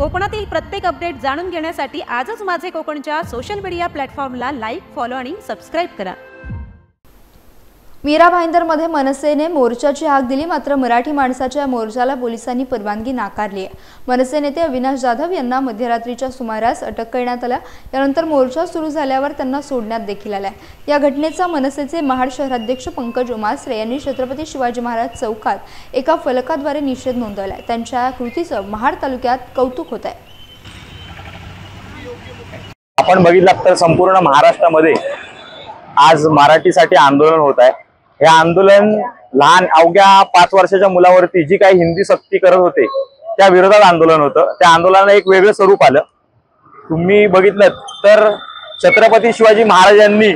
कोकणातील प्रत्येक अपडेट जाणून घेण्यासाठी आजच माझे कोकणच्या सोशल मीडिया प्लॅटफॉर्मला लाईक, फॉलो आणि सबस्क्राइब करा। मीरा भाईंदरमध्ये मनसेने मोर्चाची हाक दिली, मात्र मराठी माणसाच्या मोर्चाला पोलिसांनी परवानगी नाकारली आहे। मनसे नेते अविनाश जाधव यांना मध्यरात्रीच्या सुमारास अटक करण्यात आली। यानंतर मोर्चा सुरू झाल्यावर त्यांना सोडण्यात देखील आले। या घटनेचा मनसेचे महाड शहराध्यक्ष पंकज उमासरे यांनी छत्रपती शिवाजी महाराज चौकात एका फलकाद्वारे निषेध नोंदवला आहे। त्यांच्या कृतीचं महाड तालुक्यात कौतुक होत आहे। आपण बघितलं तर संपूर्ण महाराष्ट्रामध्ये आज मराठीसाठी आंदोलन होत आहे। हे आंदोलन लहान अवघ्या 5 वर्षाच्या मुलावरती जी काही हिंदी सक्ती करत होते त्या विरोधात आंदोलन होतं। त्या आंदोलनाला एक वेगळं स्वरूप आलं। तुम्ही बघितलं तर छत्रपती शिवाजी महाराजांनी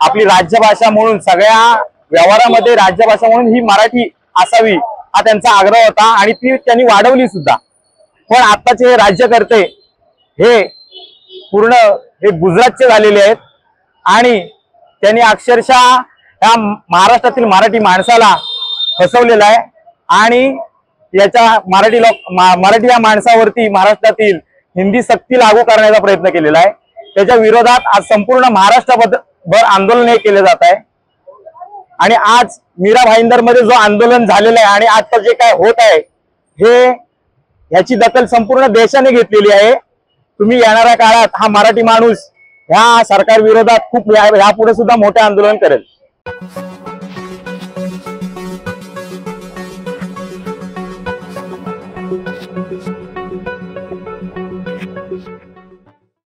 आपली राज्यभाषा म्हणून सगळ्या व्यवहारामध्ये राज्यभाषा म्हणून ही मराठी असावी हा त्यांचा आग्रह होता आणि ती त्यांनी वाढवली सुद्धा। पण आताचे राज्यकर्ते हे पूर्ण हे गुजरातचे झालेले आहेत आणि त्यांनी अक्षरशः या महाराष्ट्रातील मराठी माणसाला फसवलेला आहे आणि याच्या मराठी या माणसावरती महाराष्ट्रातील हिंदी सक्ती लागू करण्याचा प्रयत्न केलेला आहे। त्याच्या विरोधात आज संपूर्ण महाराष्ट्रभर आंदोलन हे केले जात आहे आणि आज मीरा भाईंदरमध्ये जो आंदोलन झालेलं आहे आणि आता जे काय होत आहे हे याची दखल संपूर्ण देशाने घेतलेली आहे। तुम्ही येणाऱ्या काळात हा मराठी माणूस ह्या सरकार विरोधात खूप यापुढे सुद्धा मोठे आंदोलन करेल।